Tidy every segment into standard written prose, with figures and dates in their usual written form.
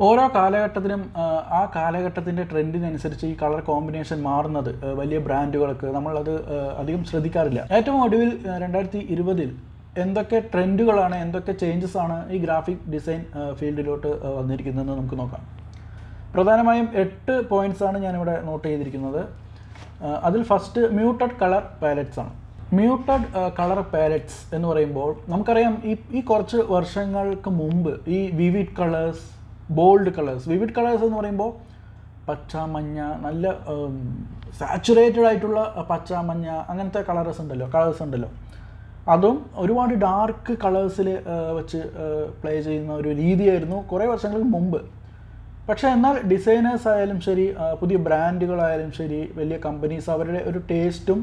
ഓരോ കാലഘട്ടത്തിനും ആ കാലഘട്ടത്തിൻ്റെ ട്രെൻഡിനനുസരിച്ച് ഈ കളർ കോമ്പിനേഷൻ മാറുന്നത് വലിയ ബ്രാൻഡുകൾക്ക് നമ്മളത് അധികം ശ്രദ്ധിക്കാറില്ല. ഏറ്റവും ഒടുവിൽ 2020 എന്തൊക്കെ ട്രെൻഡുകളാണ്, എന്തൊക്കെ ചേഞ്ചസ് ആണ് ഈ ഗ്രാഫിക് ഡിസൈൻ ഫീൽഡിലോട്ട് വന്നിരിക്കുന്നതെന്ന് നമുക്ക് നോക്കാം. പ്രധാനമായും 8 പോയിൻറ്റ്സാണ് ഞാനിവിടെ നോട്ട് ചെയ്തിരിക്കുന്നത്. അതിൽ ഫസ്റ്റ് മ്യൂട്ടഡ് കളർ പാലറ്റ്സ് ആണ്. മ്യൂട്ടഡ് കളർ പാലറ്റ്സ് എന്ന് പറയുമ്പോൾ നമുക്കറിയാം ഈ കുറച്ച് വർഷങ്ങൾക്ക് മുമ്പ് ഈ vivid colours, bold colours, vivid colours എന്ന് പറയുമ്പോൾ പച്ച, മഞ്ഞ, നല്ല സാച്ചുറേറ്റഡ് ആയിട്ടുള്ള പച്ച, മഞ്ഞ അങ്ങനത്തെ കളേഴ്സ് ഉണ്ടല്ലോ. അതും ഒരുപാട് ഡാർക്ക് കളേഴ്സിൽ വെച്ച് പ്ലേ ചെയ്യുന്ന ഒരു രീതിയായിരുന്നു കുറേ വർഷങ്ങൾക്ക് മുമ്പ്. പക്ഷേ എന്നാൽ ഡിസൈനേഴ്സ് ആയാലും ശരി, പുതിയ ബ്രാൻഡുകളായാലും ശരി, വലിയ കമ്പനീസ്, അവരുടെ ഒരു ടേസ്റ്റും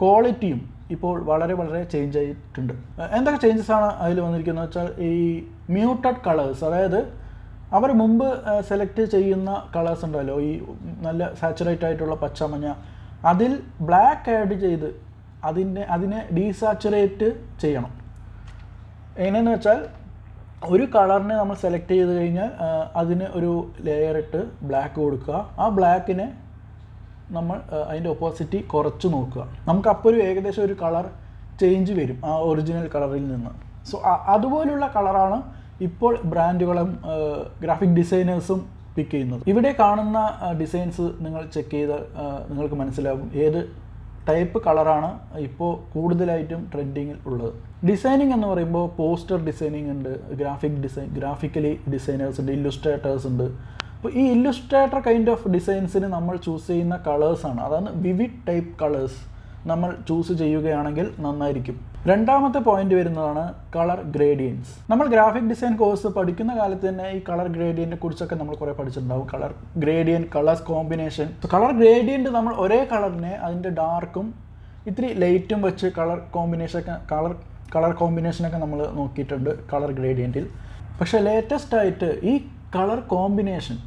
ക്വാളിറ്റിയും ഇപ്പോൾ വളരെ വളരെ ചേഞ്ച് ആയിട്ടുണ്ട്. എന്തൊക്കെ ചേഞ്ചസ് ആണ് അതിൽ വന്നിരിക്കുന്നത് വെച്ചാൽ, ഈ മ്യൂട്ടഡ് കളേഴ്സ്, അതായത് അവർ മുമ്പ് സെലക്ട് ചെയ്യുന്ന കളേഴ്സ് ഉണ്ടല്ലോ, ഈ നല്ല സാച്ചുറേറ്റ് ആയിട്ടുള്ള പച്ച, മഞ്ഞ, അതിൽ ബ്ലാക്ക് ആഡ് ചെയ്ത് അതിനെ ഡീസാച്ചുറേറ്റ് ചെയ്യണം. എങ്ങനെയെന്ന് വെച്ചാൽ, ഒരു കളറിനെ നമ്മൾ സെലക്ട് ചെയ്ത് കഴിഞ്ഞാൽ അതിന് ഒരു ലെയർ ഇട്ട് ബ്ലാക്ക് കൊടുക്കുക. ആ ബ്ലാക്കിനെ നമ്മൾ അതിൻ്റെ ഓപ്പോസിറ്റ് കുറച്ച് നോക്കുക. നമുക്കപ്പോൾ ഒരു ഏകദേശം ഒരു കളർ ചേഞ്ച് വരും ആ ഒറിജിനൽ കളറിൽ നിന്ന്. സോ അതുപോലുള്ള കളറാണ് ഇപ്പോൾ ബ്രാൻഡുകളും ഗ്രാഫിക് ഡിസൈനേഴ്സും പിക്ക് ചെയ്യുന്നത്. ഇവിടെ കാണുന്ന ഡിസൈൻസ് നിങ്ങൾ ചെക്ക് ചെയ്താൽ നിങ്ങൾക്ക് മനസ്സിലാകും ഏത് ടൈപ്പ് കളറാണ് ഇപ്പോൾ കൂടുതലായിട്ടും ട്രെൻഡിങ്ങിൽ ഉള്ളത്. ഡിസൈനിങ് എന്ന് പറയുമ്പോൾ പോസ്റ്റർ ഡിസൈനിങ് ഉണ്ട്, ഗ്രാഫിക്കലി ഡിസൈനേഴ്സ് ഉണ്ട്, ഇല്ലുസ്ട്രേറ്റേഴ്സ് ഉണ്ട്. അപ്പോൾ ഈ ഇല്ലുസ്ട്രേറ്റർ കൈൻഡ് ഓഫ് ഡിസൈൻസിന് നമ്മൾ ചൂസ് ചെയ്യുന്ന കളേഴ്സാണ്, അതാണ് വിവിഡ് ടൈപ്പ് കളേഴ്സ് നമ്മൾ ചൂസ് ചെയ്യുകയാണെങ്കിൽ നന്നായിരിക്കും. രണ്ടാമത്തെ പോയിന്റ് വരുന്നതാണ് കളർ ഗ്രേഡിയൻസ്. നമ്മൾ ഗ്രാഫിക് ഡിസൈൻ കോഴ്സ് പഠിക്കുന്ന കാലത്ത് തന്നെ ഈ കളർ ഗ്രേഡിയൻറ്റിനെ കുറിച്ചൊക്കെ നമ്മൾ കുറേ പഠിച്ചിട്ടുണ്ടാവും. Colour gradient, colours combination. Colour gradient നമ്മൾ ഒരേ കളറിനെ അതിൻ്റെ ഡാർക്കും ഇത്തിരി ലൈറ്റും വെച്ച് കളർ കോമ്പിനേഷനൊക്കെ നമ്മൾ നോക്കിയിട്ടുണ്ട് കളർ ഗ്രേഡിയൻറ്റിൽ. പക്ഷേ ലേറ്റസ്റ്റ് ആയിട്ട് ഈ കളർ കോമ്പിനേഷൻ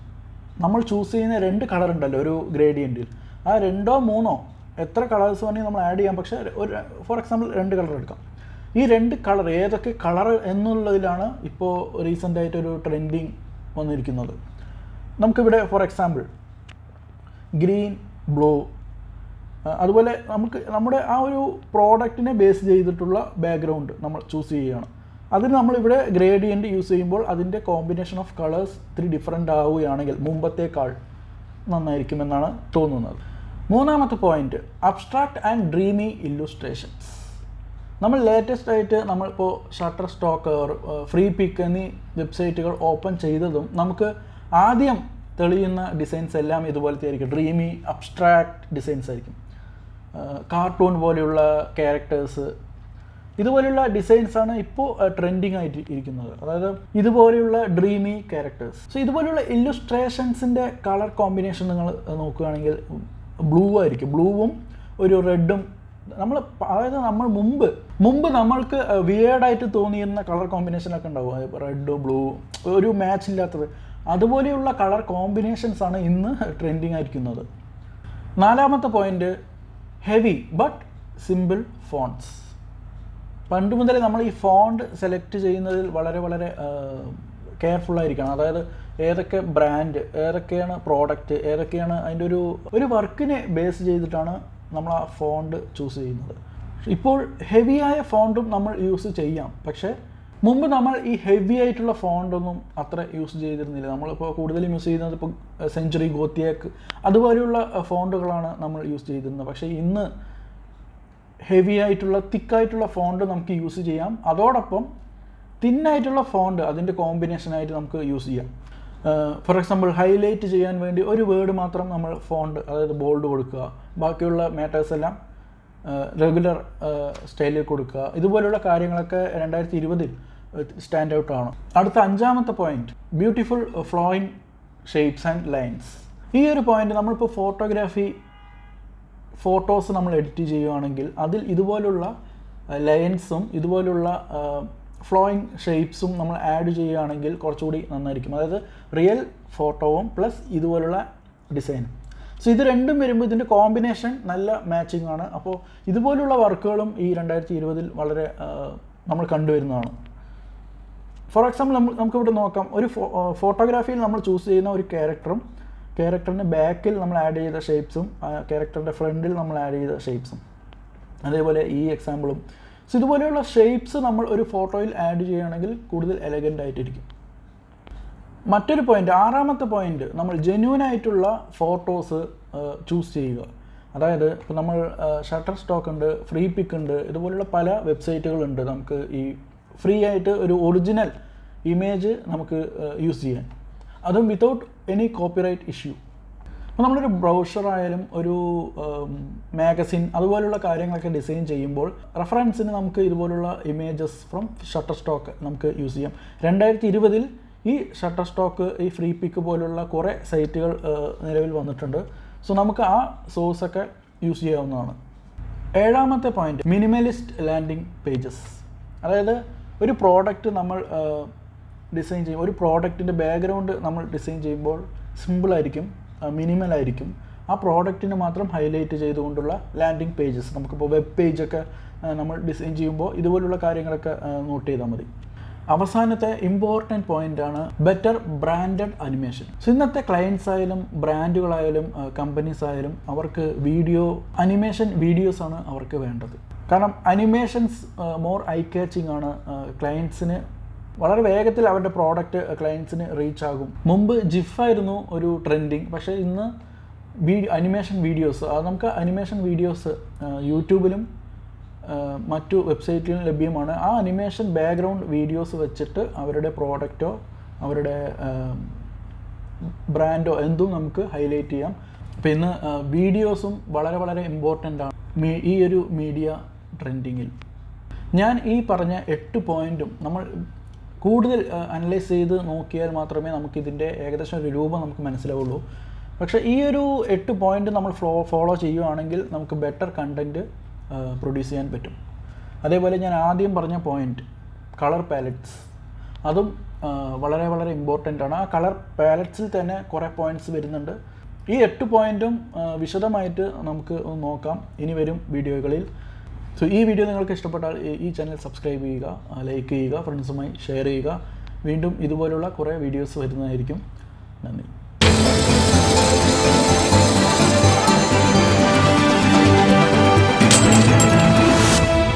നമ്മൾ ചൂസ് ചെയ്യുന്ന 2 കളർ ഉണ്ടല്ലോ ഒരു ഗ്രേഡിയൻറ്റിൽ, ആ 2 or 3 എത്ര കളേഴ്സ് വേണമെങ്കിൽ നമ്മൾ ആഡ് ചെയ്യാം. പക്ഷേ ഫോർ എക്സാമ്പിൾ 2 കളർ എടുക്കാം. ഈ 2 കളർ ഏതൊക്കെ കളർ എന്നുള്ളതിലാണ് ഇപ്പോൾ റീസെൻ്റായിട്ടൊരു ട്രെൻഡിങ് വന്നിരിക്കുന്നത്. നമുക്കിവിടെ ഫോർ എക്സാമ്പിൾ ഗ്രീൻ, ബ്ലൂ, അതുപോലെ നമ്മുടെ ആ ഒരു പ്രോഡക്റ്റിനെ ബേസ് ചെയ്തിട്ടുള്ള ബാക്ക്ഗ്രൗണ്ട് നമ്മൾ ചൂസ് ചെയ്യുകയാണ്. അതിന് നമ്മളിവിടെ ഗ്രേഡിയൻറ്റ് യൂസ് ചെയ്യുമ്പോൾ അതിൻ്റെ കോമ്പിനേഷൻ ഓഫ് കളേഴ്സ് ഇത്തിരി ഡിഫറെൻ്റ് ആവുകയാണെങ്കിൽ മുമ്പത്തേക്കാൾ നന്നായിരിക്കുമെന്നാണ് തോന്നുന്നത്. മൂന്നാമത്തെ point, abstract and dreamy illustrations. നമ്മൾ ലേറ്റസ്റ്റ് ആയിട്ട് നമ്മളിപ്പോൾ ഷട്ടർ സ്റ്റോക്ക്, ഫ്രീ പിക്ക് എന്നീ വെബ്സൈറ്റുകൾ ഓപ്പൺ ചെയ്തതും നമുക്ക് ആദ്യം തെളിയുന്ന ഡിസൈൻസ് എല്ലാം ഇതുപോലത്തെ ആയിരിക്കും. ഡ്രീമി, അബ്സ്ട്രാക്റ്റ് ഡിസൈൻസ് ആയിരിക്കും. കാർട്ടൂൺ പോലെയുള്ള ക്യാരക്ടേഴ്സ്, ഇതുപോലെയുള്ള ഡിസൈൻസാണ് ഇപ്പോൾ ട്രെൻഡിങ് ആയിട്ട് ഇരിക്കുന്നത്. അതായത് ഇതുപോലെയുള്ള ഡ്രീമി ക്യാരക്ടേഴ്സ്. സോ ഇതുപോലെയുള്ള ഇല്ലുസ്ട്രേഷൻസിൻ്റെ കളർ കോമ്പിനേഷൻ നിങ്ങൾ നോക്കുകയാണെങ്കിൽ ബ്ലൂ ആയിരിക്കും. ബ്ലൂവും ഒരു റെഡും, അതായത് നമ്മൾ മുമ്പ് നമ്മൾക്ക് വിയേർഡായിട്ട് തോന്നിയിരുന്ന കളർ കോമ്പിനേഷനൊക്കെ ഉണ്ടാവും, റെഡ്, ബ്ലൂ, ഒരു മാച്ച് ഇല്ലാത്തത്. അതുപോലെയുള്ള കളർ കോമ്പിനേഷൻസാണ് ഇന്ന് ട്രെൻഡിങ് ആയിരിക്കുന്നത്. നാലാമത്തെ point, heavy but simple fonts. പണ്ട് മുതലേ നമ്മൾ ഈ ഫോണ്ട് സെലക്ട് ചെയ്യുന്നതിൽ വളരെ വളരെ കെയർഫുള്ളായിരിക്കണം. അതായത് ഏതൊക്കെ ബ്രാൻഡ്, ഏതൊക്കെയാണ് പ്രോഡക്റ്റ്, ഏതൊക്കെയാണ് അതിൻ്റെ ഒരു വർക്കിനെ ബേസ് ചെയ്തിട്ടാണ് നമ്മൾ ആ ഫോണ്ട് ചൂസ് ചെയ്യുന്നത്. ഇപ്പോൾ ഹെവിയായ ഫോണ്ടും നമ്മൾ യൂസ് ചെയ്യാം. പക്ഷേ മുമ്പ് നമ്മൾ ഈ ഹെവി ആയിട്ടുള്ള ഫോണ്ടൊന്നും അത്ര യൂസ് ചെയ്തിരുന്നില്ല. നമ്മളിപ്പോൾ കൂടുതലും യൂസ് ചെയ്യുന്നത് ഇപ്പോൾ സെഞ്ചുറി, ഗോത്തിയേക്ക് അതുപോലെയുള്ള ഫോണ്ടുകളാണ് നമ്മൾ യൂസ് ചെയ്തിരുന്നത്. പക്ഷേ ഇന്ന് ഹെവി ആയിട്ടുള്ള, തിക്കായിട്ടുള്ള ഫോണ്ട് നമുക്ക് യൂസ് ചെയ്യാം. അതോടൊപ്പം തിന്നായിട്ടുള്ള ഫോണ്ട് അതിൻ്റെ കോമ്പിനേഷനായിട്ട് നമുക്ക് യൂസ് ചെയ്യാം. ഫോർ എക്സാമ്പിൾ ഹൈലൈറ്റ് ചെയ്യാൻ വേണ്ടി ഒരു വേർഡ് മാത്രം നമ്മൾ ഫോണ്ട്, അതായത് ബോൾഡ് കൊടുക്കുക, ബാക്കിയുള്ള മാറ്റേഴ്സ് എല്ലാം റെഗുലർ സ്റ്റൈലിൽ കൊടുക്കുക. ഇതുപോലെയുള്ള കാര്യങ്ങളൊക്കെ 2020 സ്റ്റാൻഡ് ഔട്ടാണ്. അടുത്ത 5ാമത്തെ point, beautiful flowing shapes and lines. ഈ ഒരു പോയിന്റ് നമ്മളിപ്പോൾ ഫോട്ടോസ് നമ്മൾ എഡിറ്റ് ചെയ്യുകയാണെങ്കിൽ അതിൽ ഇതുപോലുള്ള ലൈൻസും ഇതുപോലുള്ള ഫ്ലോയിങ് ഷേപ്സും നമ്മൾ ആഡ് ചെയ്യുകയാണെങ്കിൽ കുറച്ചുകൂടി നന്നായിരിക്കും. അതായത് റിയൽ ഫോട്ടോവും പ്ലസ് ഇതുപോലുള്ള ഡിസൈനും. സോ ഇത് രണ്ടും വരുമ്പോൾ ഇതിൻ്റെ കോമ്പിനേഷൻ നല്ല മാച്ചിങ് ആണ്. അപ്പോൾ ഇതുപോലുള്ള വർക്കുകളും ഈ 2020 വളരെ നമ്മൾ കണ്ടുവരുന്നതാണ്. ഫോർ എക്സാമ്പിൾ നമുക്കിവിടെ നോക്കാം, ഒരു ഫോട്ടോഗ്രാഫിയിൽ നമ്മൾ ചൂസ് ചെയ്യുന്ന ഒരു ക്യാരക്ടറിൻ്റെ ബാക്കിൽ നമ്മൾ ആഡ് ചെയ്ത ഷേപ്സും ക്യാരക്ടറിൻ്റെ ഫ്രണ്ടിൽ നമ്മൾ ആഡ് ചെയ്ത ഷേപ്സും, അതേപോലെ ഈ എക്സാമ്പിളും. സോ ഇതുപോലെയുള്ള ഷേപ്സ് നമ്മൾ ഒരു ഫോട്ടോയിൽ ആഡ് ചെയ്യുകയാണെങ്കിൽ കൂടുതൽ എലഗൻ്റ് ആയിട്ടിരിക്കും. മറ്റൊരു പോയിന്റ്, 6ാമത്തെ പോയിന്റ്, നമ്മൾ ജെന്യൂൻ ആയിട്ടുള്ള ഫോട്ടോസ് ചൂസ് ചെയ്യുക. അതായത് ഇപ്പോൾ നമ്മൾ ഷട്ടർ സ്റ്റോക്ക് ഉണ്ട്, ഫ്രീ പിക്ക് ഉണ്ട്, ഇതുപോലുള്ള പല വെബ്സൈറ്റുകളുണ്ട് നമുക്ക് ഈ ഫ്രീ ആയിട്ട് ഒരു ഒറിജിനൽ ഇമേജ് നമുക്ക് യൂസ് ചെയ്യാൻ, അതും വിത്തൗട്ട് എനി കോപ്പിറൈറ്റ് ഇഷ്യൂ. അപ്പോൾ നമ്മളൊരു ബ്രൗഷർ ആയാലും ഒരു മാഗസിൻ അതുപോലുള്ള കാര്യങ്ങളൊക്കെ ഡിസൈൻ ചെയ്യുമ്പോൾ റെഫറൻസിന് നമുക്ക് ഇതുപോലുള്ള ഇമേജസ് ഫ്രം ഷട്ടർ സ്റ്റോക്ക് നമുക്ക് യൂസ് ചെയ്യാം. 2020 ഈ ഷട്ടർ സ്റ്റോക്ക്, ഈ ഫ്രീ പിക്ക് പോലുള്ള കുറേ സൈറ്റുകൾ നിലവിൽ വന്നിട്ടുണ്ട്. സോ നമുക്ക് ആ സോഴ്സൊക്കെ യൂസ് ചെയ്യാവുന്നതാണ്. 7ാമത്തെ പോയിന്റ്, മിനിമലിസ്റ്റ് ലാൻഡിംഗ് പേജസ്. അതായത് ഒരു പ്രോഡക്റ്റ് നമ്മൾ ഡിസൈൻ ചെയ്യും, ഒരു പ്രോഡക്റ്റിൻ്റെ ബാക്ക്ഗ്രൗണ്ട് നമ്മൾ ഡിസൈൻ ചെയ്യുമ്പോൾ സിമ്പിളായിരിക്കും, മിനിമലായിരിക്കും. ആ പ്രോഡക്റ്റിന് മാത്രം ഹൈലൈറ്റ് ചെയ്തുകൊണ്ടുള്ള ലാൻഡിംഗ് പേജസ്. നമുക്കിപ്പോൾ വെബ് പേജൊക്കെ നമ്മൾ ഡിസൈൻ ചെയ്യുമ്പോൾ ഇതുപോലുള്ള കാര്യങ്ങളൊക്കെ നോട്ട് ചെയ്താൽ മതി. അവസാനത്തെ ഇമ്പോർട്ടൻറ്റ് പോയിൻ്റാണ് ബെറ്റർ ബ്രാൻഡഡ് അനിമേഷൻ. സോ ഇന്നത്തെ ക്ലയൻസ് ആയാലും ബ്രാൻഡുകളായാലും കമ്പനീസ് ആയാലും അവർക്ക് അനിമേഷൻ വീഡിയോസാണ് അവർക്ക് വേണ്ടത്. കാരണം അനിമേഷൻസ് മോർ ഐ കാച്ചിങ് ആണ്. ക്ലയൻസിന് വളരെ വേഗത്തിൽ അവരുടെ പ്രോഡക്റ്റ് ക്ലയൻസിന് റീച്ച് ആകും. മുമ്പ് ജിഫായിരുന്നു ഒരു ട്രെൻഡിങ്, പക്ഷേ ഇന്ന് അനിമേഷൻ വീഡിയോസ്, അത് നമുക്ക് അനിമേഷൻ വീഡിയോസ് യൂട്യൂബിലും മറ്റു വെബ്സൈറ്റിലും ലഭ്യമാണ്. ആ അനിമേഷൻ ബാക്ക്ഗ്രൗണ്ട് വീഡിയോസ് വെച്ചിട്ട് അവരുടെ പ്രോഡക്റ്റോ അവരുടെ ബ്രാൻഡോ എന്തും നമുക്ക് ഹൈലൈറ്റ് ചെയ്യാം. അപ്പോൾ ഇന്ന് വീഡിയോസും വളരെ വളരെ ഇമ്പോർട്ടൻ്റ് ആണ് ഈ ഒരു മീഡിയ ട്രെൻഡിങ്ങിൽ. ഞാൻ ഈ പറഞ്ഞ 8 പോയിൻറ്റും നമ്മൾ കൂടുതൽ അനലൈസ് ചെയ്ത് നോക്കിയാൽ മാത്രമേ നമുക്കിതിൻ്റെ ഏകദേശം ഒരു രൂപം നമുക്ക് മനസ്സിലാവുള്ളൂ. പക്ഷേ ഈ ഒരു 8 പോയിൻ്റ് നമ്മൾ ഫോളോ ചെയ്യുകയാണെങ്കിൽ നമുക്ക് ബെറ്റർ കണ്ടൻറ്റ് പ്രൊഡ്യൂസ് ചെയ്യാൻ പറ്റും. അതേപോലെ ഞാൻ ആദ്യം പറഞ്ഞ പോയിൻ്റ് കളർ പാലറ്റ്സ്, അതും വളരെ വളരെ ഇമ്പോർട്ടൻ്റ് ആണ്. ആ കളർ പാലറ്റ്സിൽ തന്നെ കുറേ പോയിൻറ്റ്സ് വരുന്നുണ്ട്. ഈ 8 പോയിൻറ്റും വിശദമായിട്ട് നമുക്ക് നോക്കാം ഇനി വരും വീഡിയോകളിൽ. സോ ഈ വീഡിയോ നിങ്ങൾക്ക് ഇഷ്ടപ്പെട്ടാൽ ഈ ചാനൽ സബ്സ്ക്രൈബ് ചെയ്യുക, ലൈക്ക് ചെയ്യുക, ഫ്രണ്ട്സുമായി ഷെയർ ചെയ്യുക. വീണ്ടും ഇതുപോലുള്ള കുറേ വീഡിയോസ് വരുന്നതായിരിക്കും. നന്ദി.